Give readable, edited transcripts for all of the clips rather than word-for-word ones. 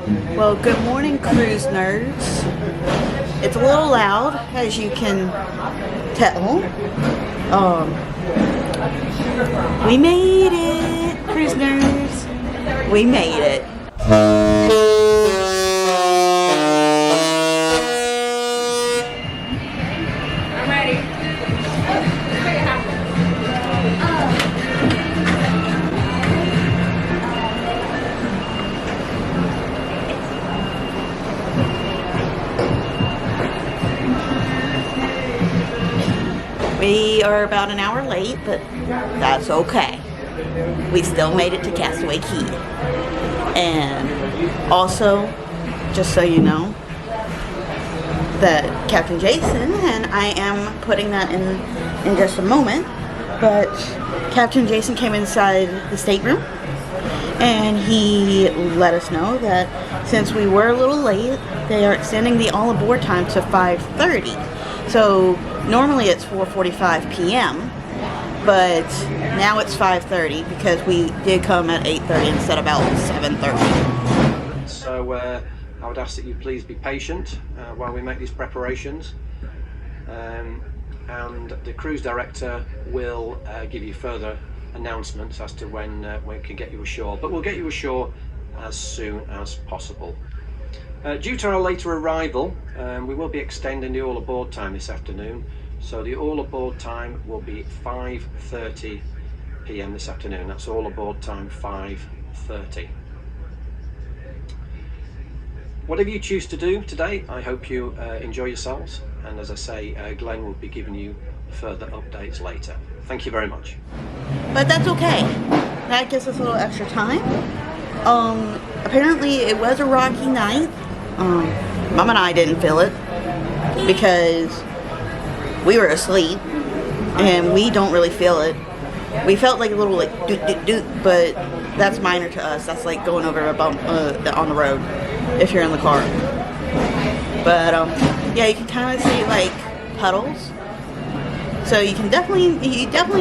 Well, good morning, cruise nerds. It's a little loud, as you can tell. We made it, cruise nerds. We made it. I'm ready. We are about an hour late, but that's okay. We still made it to Castaway Cay. And also, just so you know, that Captain Jason, and I am putting that in just a moment, but Captain Jason came inside the stateroom and he let us know that since we were a little late, they are extending the all aboard time to 5:30. So normally it's 4:45 p.m. but now it's 5:30 because we did come at 8:30 instead of about 7:30. So I would ask that you please be patient while we make these preparations, and the cruise director will give you further announcements as to when we can get you ashore, but we'll get you ashore as soon as possible. Due to our later arrival, we will be extending the all aboard time this afternoon, so the all aboard time will be 5:30 p.m. this afternoon. That's all aboard time, 5:30. Whatever you choose to do today, I hope you enjoy yourselves, and as I say, Glenn will be giving you further updates later. Thank you very much. But that's okay. That gives us a little extra time. Apparently it was a rocky night. Mom and I didn't feel it because we were asleep and we don't really feel it. We felt like a little like doot doot doot, but that's minor to us. That's like going over a bump on the road if you're in the car. But yeah, you can kind of see like puddles. So you definitely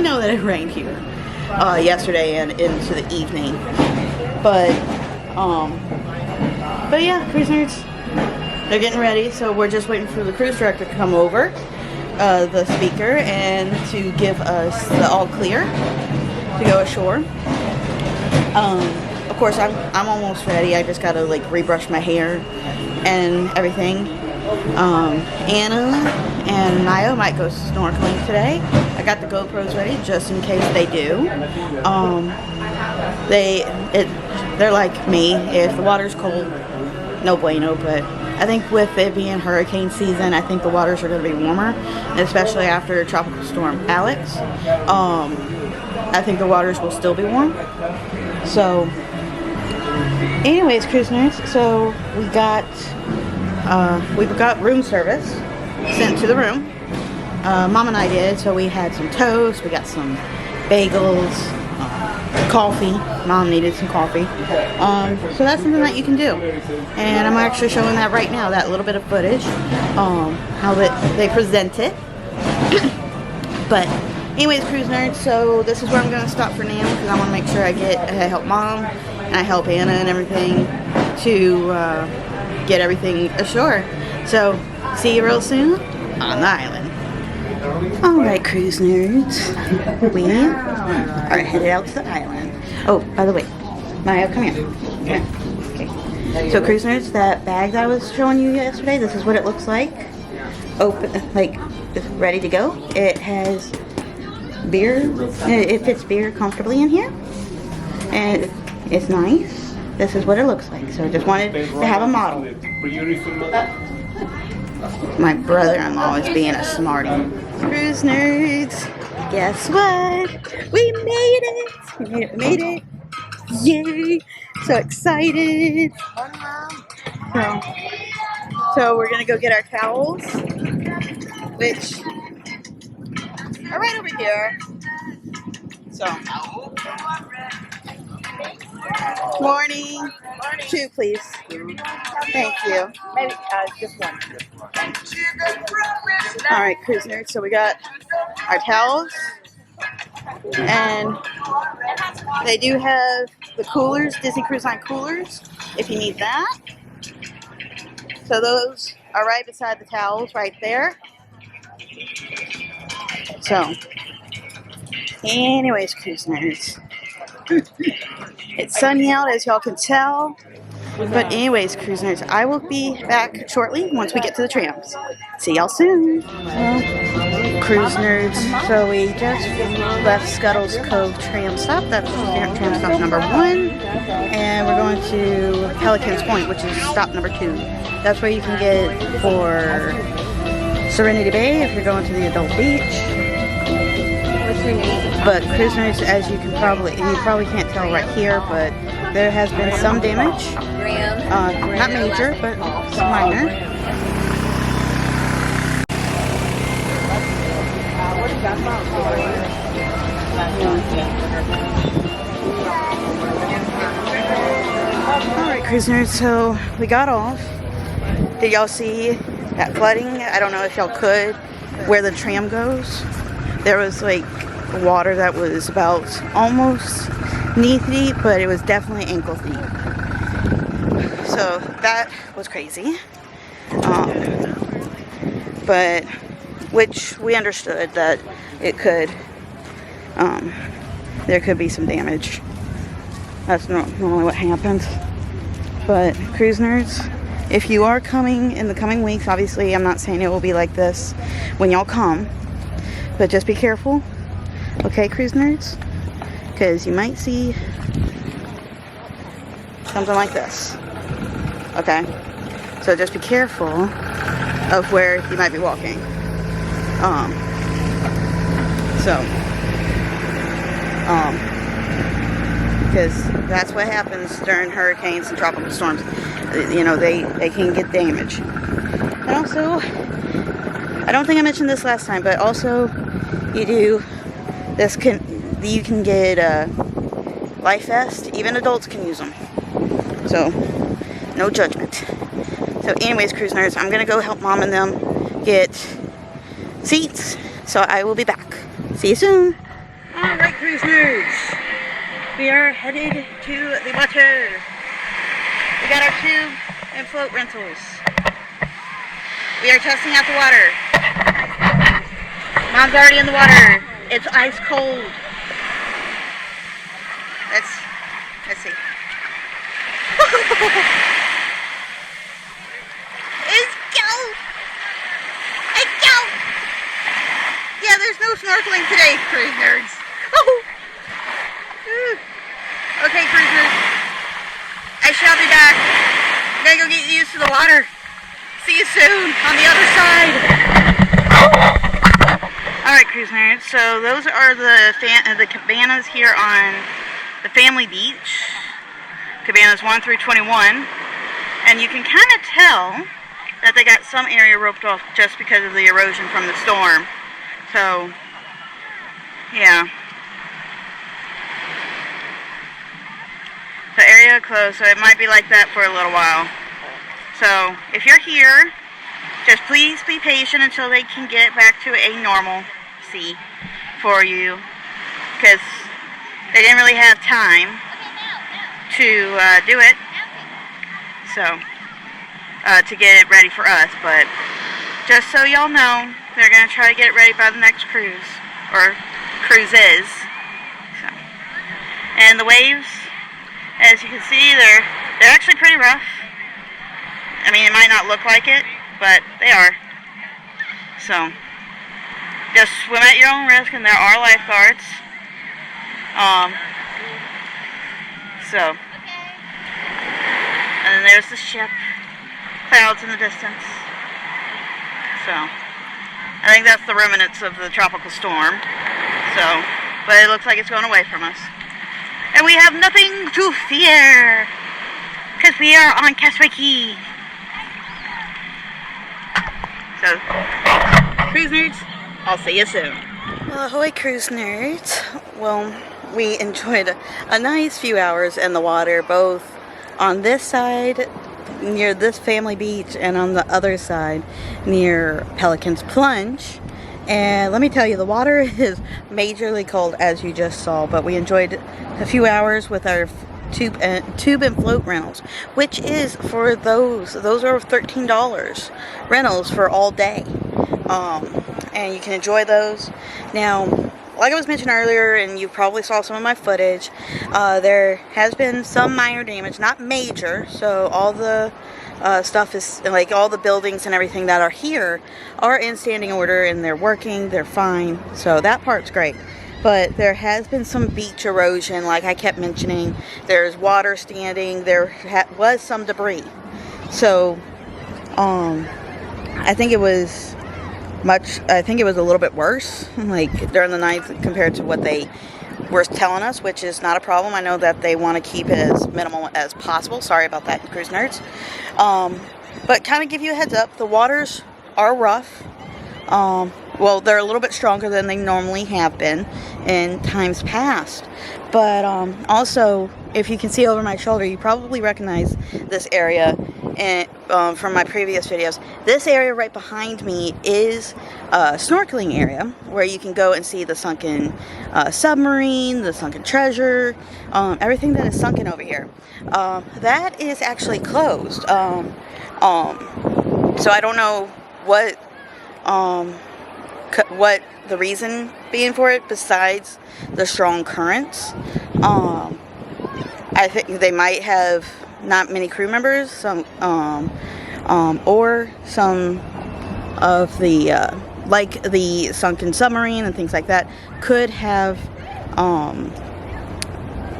know that it rained here yesterday and into the evening. But yeah, cruise nerds, they're getting ready. So we're just waiting for the cruise director to come over, the speaker, and to give us the all clear to go ashore. Of course, I'm almost ready. I just gotta like rebrush my hair and everything. Anna and Naya might go snorkeling today. I got the GoPros ready just in case they do. They're like me. If the water's cold, no bueno. But I think with it being hurricane season, I think the waters are going to be warmer, especially after Tropical Storm Alex. I think the waters will still be warm. So, anyways, cruise nerds. So we got room service sent to the room. Mom and I did. So we had some toast. We got some bagels. Coffee. Mom needed some coffee. So that's something that you can do. And I'm actually showing that right now, that little bit of footage, how they present it. But anyways, cruise nerds, so this is where I'm going to stop for now because I want to make sure I help Mom and I help Anna and everything to get everything ashore. So see you real soon on the island. Alright, cruise nerds, we are headed out to the island. Oh, by the way, Maya, come here. Okay. So, cruise nerds, that bag that I was showing you yesterday, this is what it looks like. Open, like, ready to go. It has beer. It fits beer comfortably in here. And it's nice. This is what it looks like. So, I just wanted to have a model. My brother-in-law is being a smarty. Cruise nerds, guess what? We made it! We made it! Yay! So excited! So we're gonna go get our towels, which are right over here. So, morning. Two, please. Thank you. Maybe just one. Alright, cruise nerds, so we got our towels, and they do have the coolers, Disney Cruise Line coolers, if you need that. So those are right beside the towels right there. So, anyways, cruise nerds. It's sunny out, as y'all can tell. But anyways, cruise nerds, I will be back shortly once we get to the trams. See y'all soon. Cruise nerds, so we just left Scuttle's Cove tram stop. That's tram stop number 1. And we're going to Pelican's Point, which is stop number 2. That's where you can get for Serenity Bay if you're going to the adult beach. But cruise nerds, as you probably can't tell right here, but there has been some damage. Not major, but some minor. Alright, cruise nerds, so we got off. Did y'all see that flooding? I don't know if y'all could, where the tram goes. There was like water that was about almost knee deep, but it was definitely ankle deep. So that was crazy. But which we understood that it could, there could be some damage. That's normally what happens. But cruise nerds, if you are coming in the coming weeks, obviously I'm not saying it will be like this when y'all come, but just be careful, okay, cruise nerds, because you might see something like this. Okay, so just be careful of where you might be walking. Because that's what happens during hurricanes and tropical storms. You know, they can get damage. And also, I don't think I mentioned this last time, but also you can get life vest. Even adults can use them. So, no judgment. So anyways, cruise nerds, I'm gonna go help Mom and them get seats. So I will be back. See you soon. Alright, cruise nerds. We are headed to the water. We got our tube and float rentals. We are testing out the water. Mom's already in the water. It's ice cold. Let's see. Yeah, there's no snorkeling today, cruise nerds. Oh. Okay, cruisers. I shall be back. I'm gonna go get used to the water. See you soon on the other side. Alright, cruise nerds. So those are the cabanas here on the Family Beach. Cabanas 1 through 21. And you can kind of tell that they got some area roped off just because of the erosion from the storm. So, yeah. The area closed, so it might be like that for a little while. So, if you're here, just please be patient until they can get back to a normal sea for you. Because they didn't really have time to do it. So, to get it ready for us. But, just so y'all know, they're going to try to get it ready by the next cruise. Or cruises. So. And the waves, as you can see, they're actually pretty rough. I mean, it might not look like it, but they are. So, just swim at your own risk, and there are lifeguards. And then there's the ship. Clouds in the distance. So, I think that's the remnants of the tropical storm. So, but it looks like it's going away from us. And we have nothing to fear, because we are on Castaway Cay. So, cruise nerds, I'll see you soon. Well, ahoy, cruise nerds. Well, we enjoyed a nice few hours in the water, both on this side near this family beach and on the other side near Pelican's Plunge. And let me tell you, the water is majorly cold, as you just saw, but we enjoyed a few hours with our tube and float rentals, which is for those are $13 rentals for all day, and you can enjoy those. Now, like I was mentioning earlier, and you probably saw some of my footage, there has been some minor damage, not major, so all the stuff is, like, all the buildings and everything that are here are in standing order, and they're working, they're fine, so that part's great. But there has been some beach erosion, like I kept mentioning. There's water standing, there was some debris, so I think it was a little bit worse, like during the night, compared to what they were telling us, which is not a problem. I know that they want to keep it as minimal as possible. Sorry about that, cruise nerds. But kind of give you a heads up, the waters are rough. Well, they're a little bit stronger than they normally have been in times past. But also, if you can see over my shoulder, you probably recognize this area from my previous videos. This area right behind me is a snorkeling area where you can go and see the sunken submarine, the sunken treasure, everything that is sunken over here. That is actually closed. So I don't know what the reason being for it, besides the strong currents. I think they might have not many crew members, or some of the like the sunken submarine and things like that could have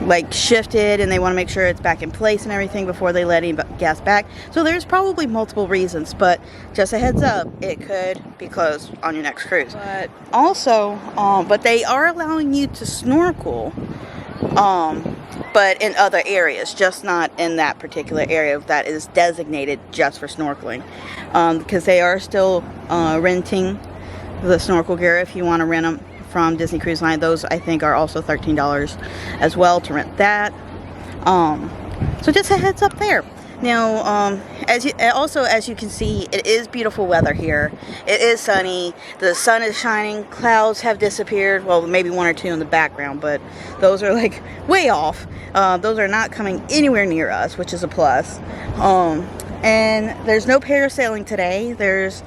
like shifted, and they want to make sure it's back in place and everything before they let any gas back. So there's probably multiple reasons, but just a heads up, it could be closed on your next cruise. But also, but they are allowing you to snorkel, but in other areas, just not in that particular area that is designated just for snorkeling, because they are still renting the snorkel gear if you want to rent them from Disney Cruise Line. Those, I think, are also $13 as well to rent that. So just a heads up there. Now, as you can see, it is beautiful weather here. It is sunny. The sun is shining. Clouds have disappeared. Well, maybe one or two in the background, but those are like way off. Those are not coming anywhere near us, which is a plus. And there's no parasailing today. There's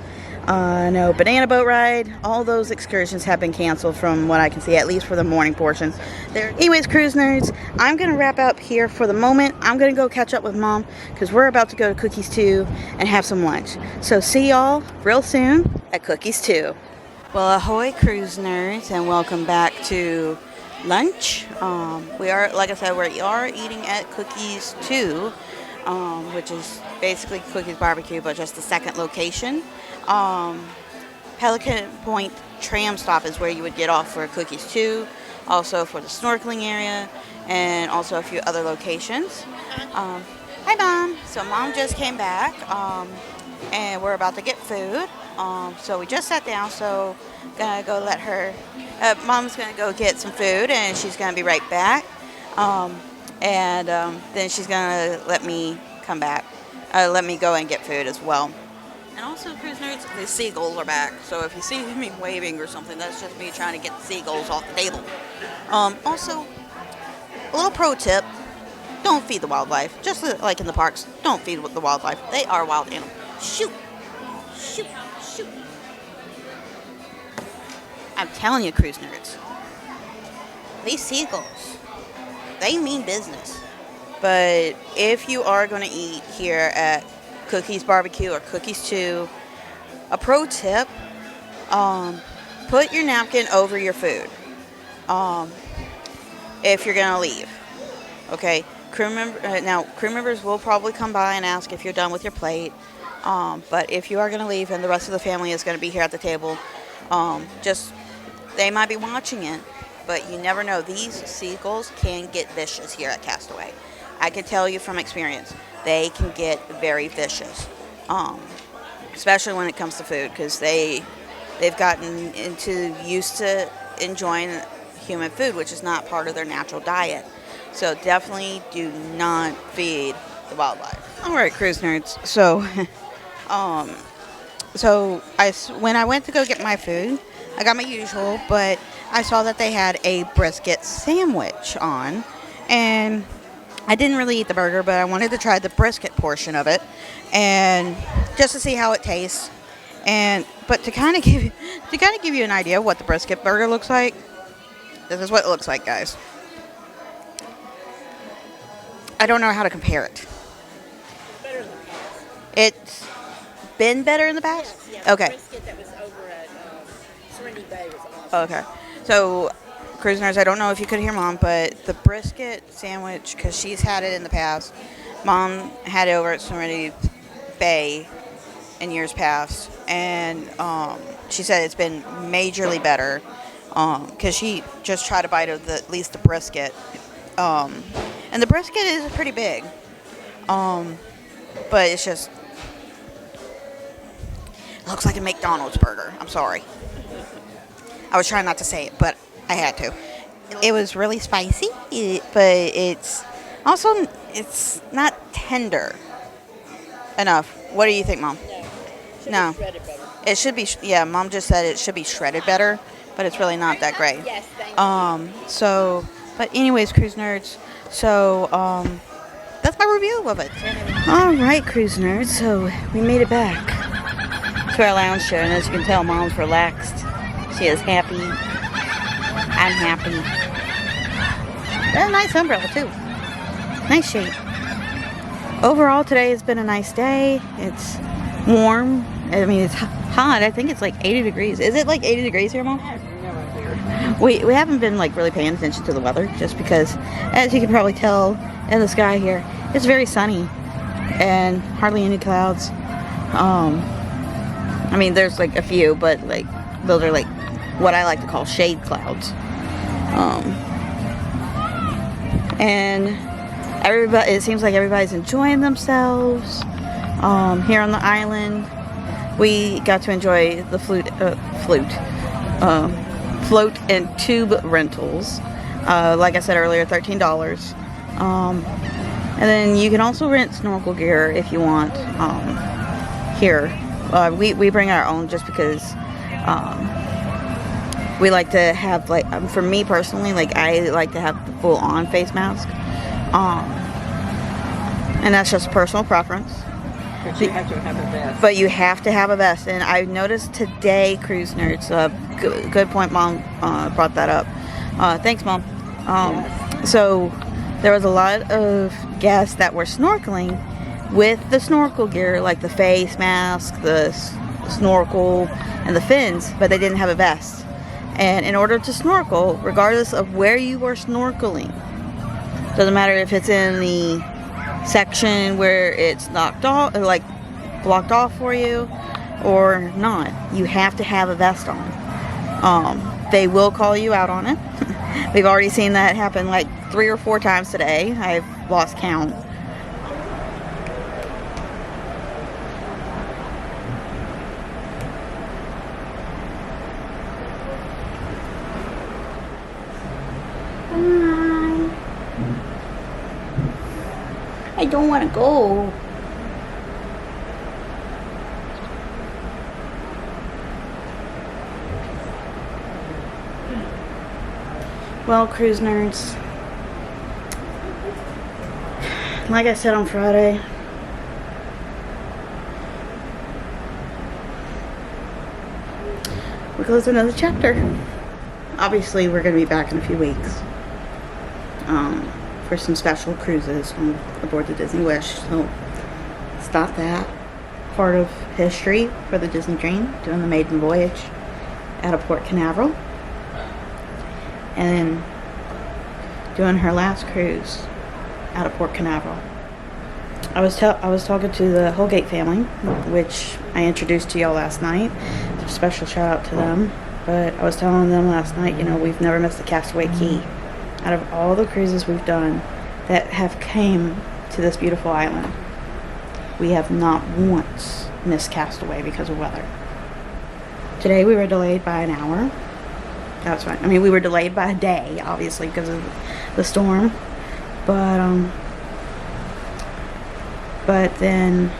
no banana boat ride. All those excursions have been canceled from what I can see, at least for the morning portions. Anyways, cruise nerds, I'm going to wrap up here for the moment. I'm going to go catch up with Mom because we're about to go to Cookies 2 and have some lunch. So see y'all real soon at Cookies 2. Well, ahoy, cruise nerds, and welcome back to lunch. We are, like I said, we are eating at Cookies 2, which is basically Cookies BBQ, but just the second location. Pelican Point tram stop is where you would get off for Cookies 2, also for the snorkeling area, and also a few other locations. Hi, Mom. So Mom just came back, and we're about to get food. So we just sat down, so gonna go let her, Mom's gonna go get some food, and she's gonna be right back. Then she's gonna let me come back, let me go and get food as well. And also, cruise nerds, the seagulls are back. So if you see me waving or something, that's just me trying to get the seagulls off the table. Also, a little pro tip: don't feed the wildlife. Just like in the parks, don't feed the wildlife. They are wild animals. Shoot, shoot, shoot. I'm telling you, cruise nerds, these seagulls, they mean business. But if you are going to eat here at Cookies BBQ or Cookies 2, a pro tip, put your napkin over your food if you're going to leave. Okay, crew members will probably come by and ask if you're done with your plate, but if you are going to leave and the rest of the family is going to be here at the table, they might be watching it, but you never know. These seagulls can get vicious here at Castaway. I can tell you from experience, they can get very vicious, especially when it comes to food, because they've gotten used to enjoying human food, which is not part of their natural diet. So definitely do not feed the wildlife. All right, cruise nerds. So, when I went to go get my food, I got my usual, but I saw that they had a brisket sandwich on, and I didn't really eat the burger, but I wanted to try the brisket portion of it, and just to see how it tastes. But to kind of give you an idea of what the brisket burger looks like, this is what it looks like, guys. I don't know how to compare it. Better than the past. It's been better in the past? Yes, yeah. Okay. The brisket that was over at Serenity Bay was awesome. Okay. So, cruisers, I don't know if you could hear Mom, but the brisket sandwich, because she's had it in the past, Mom had it over at Serenity Bay in years past, and she said it's been majorly better, because she just tried a bite of at least the brisket, and the brisket is pretty big, but it's just, it looks like a McDonald's burger. I'm sorry. I was trying not to say it, but I had to. It was really spicy, but it's also, it's not tender enough. What do you think, Mom? No. Be shredded better. It should be, yeah, Mom just said it should be shredded better, but it's really not that great. Yes, thank you. So, but anyways, cruise nerds, so, that's my review of it. Alright, cruise nerds, so we made it back to our lounge chair, and as you can tell, Mom's relaxed. She is happy. I'm happy. That's a nice umbrella, too. Nice shade. Overall, today has been a nice day. It's warm. I mean, it's hot. I think it's like 80 degrees. Is it like 80 degrees here, Mom? We haven't been like really paying attention to the weather, just because, as you can probably tell in the sky here, it's very sunny and hardly any clouds. I mean, there's like a few, but like those are like what I like to call shade clouds. And everybody, it seems like everybody's enjoying themselves. Here on the island, we got to enjoy the float and tube rentals. Like I said earlier, $13. And then you can also rent snorkel gear if you want. Here, we bring our own just because we like to have, like, for me personally, like, I like to have the full-on face mask. And that's just personal preference. But you have to have a vest. But you have to have a vest. And I noticed today, cruise nerds, good point, Mom brought that up. Thanks, Mom. Yes. So there was a lot of guests that were snorkeling with the snorkel gear, like the face mask, the snorkel, and the fins, but they didn't have a vest. And in order to snorkel, regardless of where you are snorkeling, doesn't matter if it's in the section where it's knocked off, or like blocked off for you, or not, you have to have a vest on. They will call you out on it. We've already seen that happen like 3 or 4 times today. I've lost count. I don't want to go. Well, cruise nerds, like I said on Friday, we closed another chapter. Obviously, we're going to be back in a few weeks for some special cruises on aboard the Disney Wish. So, stop that. Part of history for the Disney Dream, doing the maiden voyage out of Port Canaveral. And then doing her last cruise out of Port Canaveral. I was talking to the Holgate family, which I introduced to y'all last night. So special shout out to them. But I was telling them last night, you know, we've never missed the Castaway Cay. Out of all the cruises we've done that have came to this beautiful island, we have not once missed Castaway because of weather. Today we were delayed by an hour. That's fine. I mean, we were delayed by a day, obviously, because of the storm. But then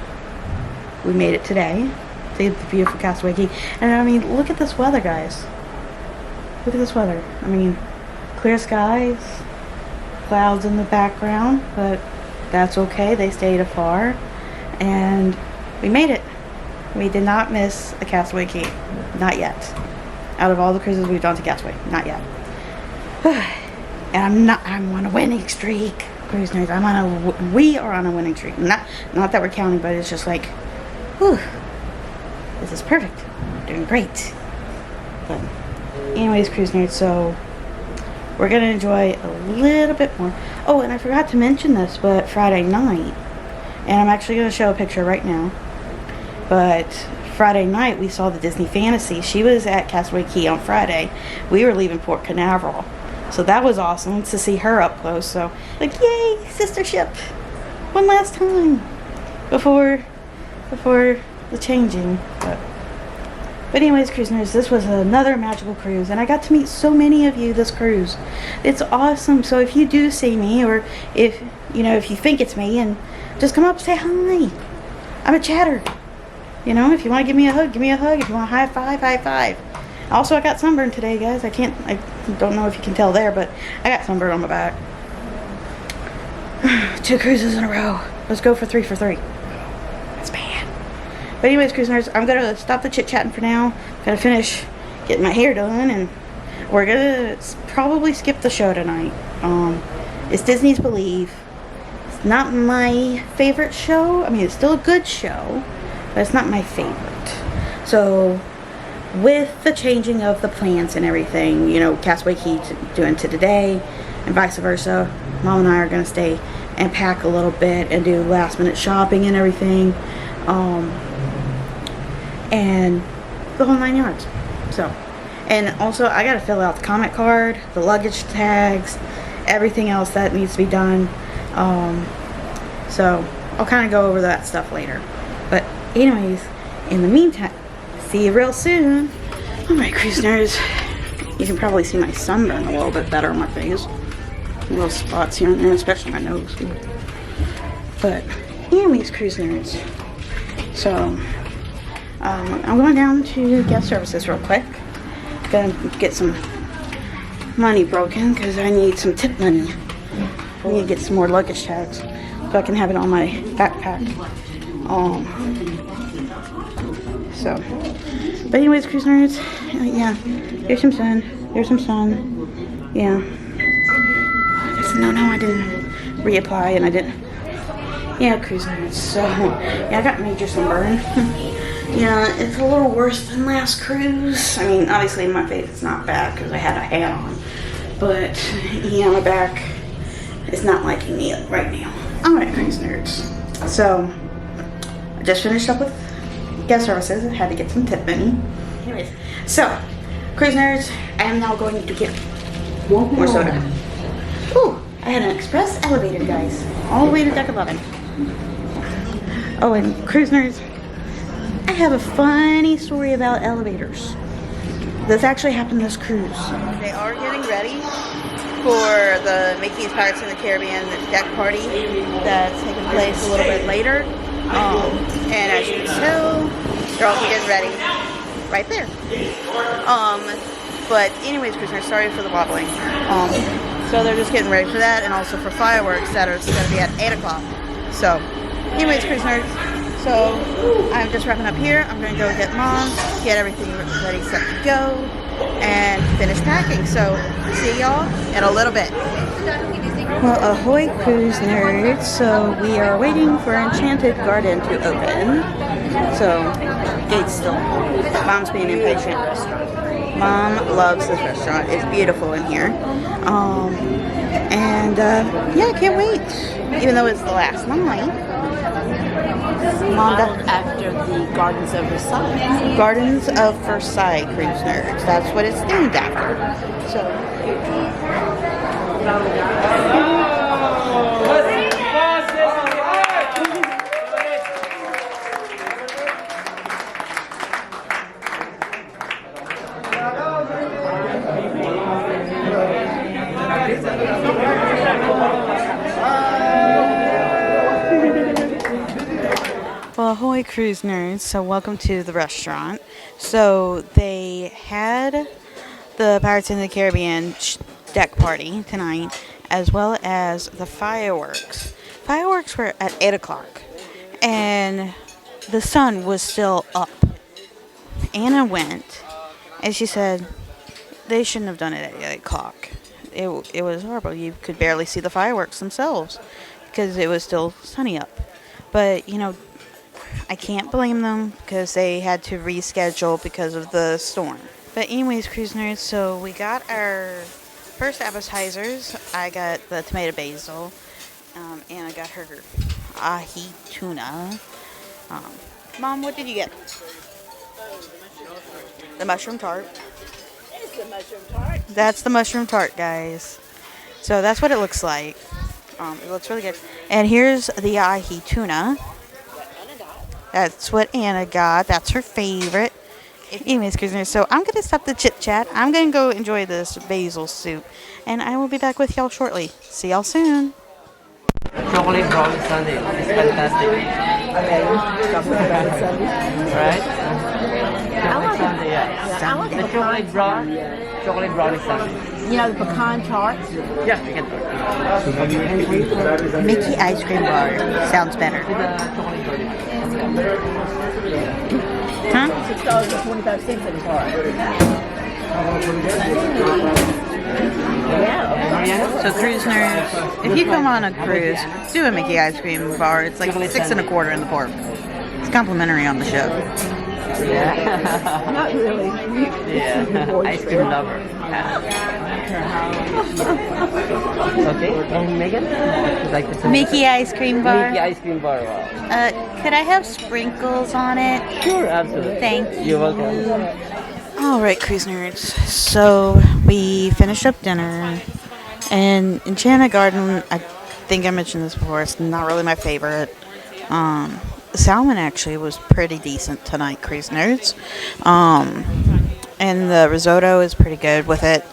we made it today to the beautiful Castaway Cay. And I mean, look at this weather, guys. Look at this weather. I mean, clear skies, clouds in the background, but that's okay. They stayed afar, and we made it. We did not miss a Castaway Cay. Not yet. Out of all the cruises we've done to Castaway, not yet. And I'm on a winning streak, cruise nerds. We are on a winning streak. Not that we're counting, but it's just like, whew, this is perfect. Doing great. But anyways, cruise nerds, so we're gonna enjoy a little bit more. Oh, and I forgot to mention this, but Friday night, and I'm actually gonna show a picture right now, but Friday night we saw the Disney Fantasy. She was at Castaway Cay on Friday. We were leaving Port Canaveral, so that was awesome to see her up close. So like, yay, sister ship, one last time before the changing. But anyways, cruise nerds, this was another magical cruise, and I got to meet so many of you this cruise. It's awesome. So if you do see me, or if you think it's me, and just come up, say hi. I'm a chatter. If you want to give me a hug, give me a hug. If you want a high five, high five. Also, I got sunburn today, guys. I don't know if you can tell there, but I got sunburn on my back. 2 cruises in a row. Let's go for 3 for 3. That's bad. But anyways, cruise nerds, I'm going to stop the chit-chatting for now. Got to finish getting my hair done, and we're going to probably skip the show tonight. It's Disney's Believe. It's not my favorite show. I mean, it's still a good show, but it's not my favorite. So with the changing of the plans and everything, Castaway Cay doing to today and vice versa, Mom and I are going to stay and pack a little bit and do last minute shopping and everything, and the whole 9 yards. So, and also I got to fill out the comment card, the luggage tags, everything else that needs to be done. So I'll kind of go over that stuff later. But anyways, in the meantime, see you real soon. Alright, cruise nerds, you can probably see my sunburn a little bit better on my face. Little spots here and there, especially my nose. But anyways, cruise nerds, so I'm going down to guest services real quick. Gonna get some money broken because I need some tip money. I need to get some more luggage tags so I can have it on my backpack. So, but anyways, cruise nerds, yeah, here's some sun, yeah. No, I didn't reapply, and I didn't, yeah, cruise nerds, so, yeah, I got major sunburn. Yeah, it's a little worse than last cruise. I mean, obviously my face is not bad because I had a hat on, but, yeah, my back is not liking me right now. Alright, cruise nerds, so, I just finished up with guest services. I had to get some tip money. Anyways, so cruise nerds, I am now going to get more soda. Ooh, I had an express elevator, guys, all the way to deck 11. Oh, and cruise nerds, I have a funny story about elevators. This actually happened this cruise. They are getting ready for the Mickey's Pirates in the Caribbean deck party that's taking place a little bit later. And as you can tell, they're also getting ready right there. But anyways, cruise nerds, sorry for the wobbling. So they're just getting ready for that, and also for fireworks that are going to be at 8 o'clock. So, anyways, cruise nerds, so I'm just wrapping up here. I'm going to go get Mom, get everything ready, set to go, and finish packing. So, see y'all in a little bit. Well, ahoy, cruise nerds. So we are waiting for Enchanted Garden to open. So, gate's still. Mom's being impatient. Mom loves this restaurant. It's beautiful in here. Yeah, I can't wait. Even though it's the last night. Mom got After the Gardens of Versailles. Gardens of Versailles, cruise nerds. That's what it's named after. So. Well, ahoy, cruise nerds. So welcome to the restaurant. So they had the Pirates in the Caribbean deck party tonight as well as the fireworks. Fireworks were at 8 o'clock, and the sun was still up. Anna went, and she said they shouldn't have done it at 8 o'clock. It was horrible. You could barely see the fireworks themselves because it was still sunny up. But, you know, I can't blame them because they had to reschedule because of the storm. But anyways, cruise nerds, so we got our first appetizers. I got the tomato basil, and I got her ahi tuna. Mom, what did you get? The mushroom tart. It's the mushroom tart. That's the mushroom tart, guys. So that's what it looks like. It looks really good. And here's the ahi tuna. That's what Anna got. That's her favorite. Anyways, cruisers, so I'm going to stop the chit-chat. I'm going to go enjoy this basil soup. And I will be back with y'all shortly. See y'all soon. Chocolate brownie sundae is fantastic. Right? Chocolate sundae, yeah. I like The chocolate brownie sundae. You know, the pecan tart. Yeah, we can try. Mickey ice cream bar. Sounds better. The chocolate brownie. Huh? $6.25 in the bar. Yeah. So cruise nerds, if you come on a cruise, do a Mickey ice cream bar. It's like $6.25 in the port. It's complimentary on the ship. Yeah. Not really. Yeah. Ice cream lover. Okay. And Megan, would you like to say? Mickey ice cream bar. Mickey ice cream bar. Wow. Could I have sprinkles on it? Sure, absolutely. Thank you. You're welcome. All right, cruise nerds. So we finished up dinner, and Enchanted Garden, I think I mentioned this before, it's not really my favorite. Salmon actually was pretty decent tonight, cruise nerds. And the risotto is pretty good with it.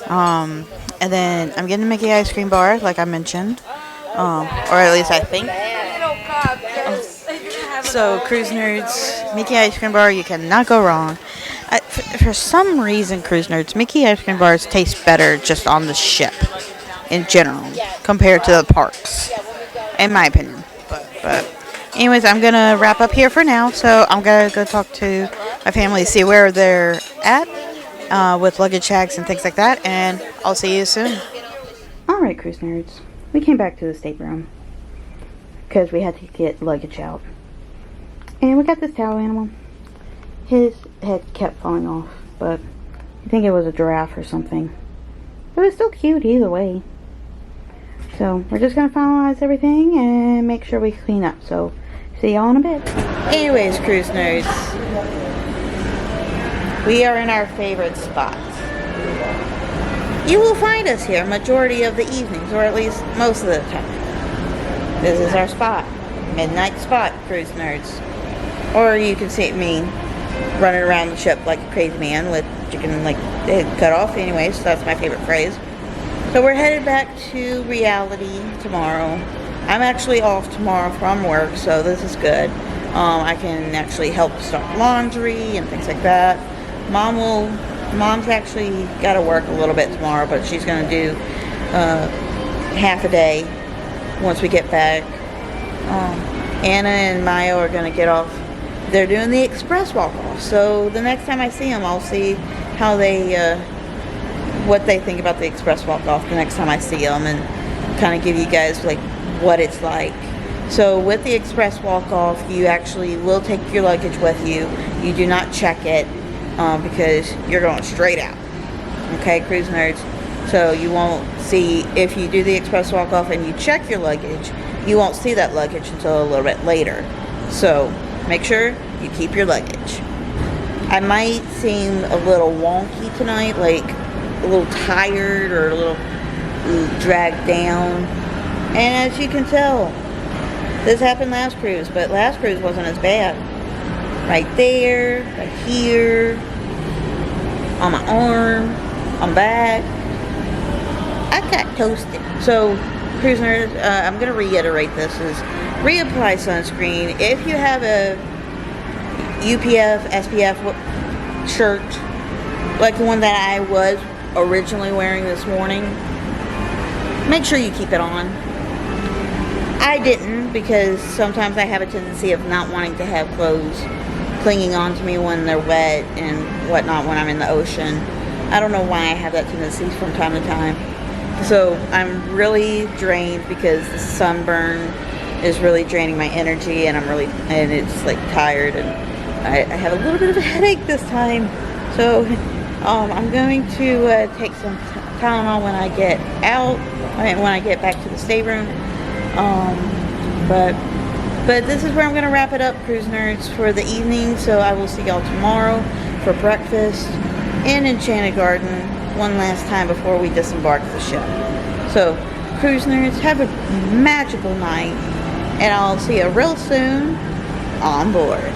And then I'm getting a Mickey ice cream bar, like I mentioned, or at least I think. So, cruise nerds, Mickey ice cream bar, you cannot go wrong. For some reason, cruise nerds, Mickey ice cream bars taste better just on the ship in general compared to the parks, in my opinion. But anyways, I'm going to wrap up here for now. So I'm going to go talk to my family, see where they're at with luggage checks and things like that. And I'll see you soon. All right, cruise nerds. We came back to the stateroom because we had to get luggage out. And we got this towel animal. His head kept falling off, but I think it was a giraffe or something. It was still cute either way. So we're just going to finalize everything and make sure we clean up. So see y'all in a bit. Anyways, cruise nerds, we are in our favorite spots. You will find us here majority of the evenings, or at least most of the time. This is our spot. Midnight spot, cruise nerds. Or you can see me running around the ship like a crazy man with chicken like head cut off. Anyways, so that's my favorite phrase. So we're headed back to reality tomorrow. I'm actually off tomorrow from work, so this is good. I can actually help start laundry and things like that. Mom's actually got to work a little bit tomorrow, but she's going to do half a day once we get back. Anna and Maya are going to get off. They're doing the express walk-off, so the next time I see them, I'll see how they, what they think about the express walk-off the next time I see them, and kind of give you guys like what it's like. So with the express walk-off, you actually will take your luggage with you. You do not check it because you're going straight out. Okay, cruise nerds. So you won't see, if you do the express walk-off and you check your luggage, you won't see that luggage until a little bit later. So make sure you keep your luggage. I might seem a little wonky tonight, like a little tired or a little dragged down. And as you can tell, this happened last cruise, but last cruise wasn't as bad. Right there, right here, on my arm, on back. I got toasted. So, cruise nerds, I'm going to reiterate this, is reapply sunscreen. If you have a UPF, SPF shirt, like the one that I was originally wearing this morning, make sure you keep it on. I didn't, because sometimes I have a tendency of not wanting to have clothes clinging on to me when they're wet and whatnot when I'm in the ocean. I don't know why I have that tendency from time to time. So I'm really drained because the sunburn is really draining my energy, and and it's like tired, and I have a little bit of a headache this time. So I'm going to take some Tylenol when I get out, when I get back to the stateroom. But this is where I'm going to wrap it up, cruise nerds, for the evening. So I will see y'all tomorrow for breakfast in Enchanted Garden one last time before we disembark the ship. So, cruise nerds, have a magical night, and I'll see you real soon on board.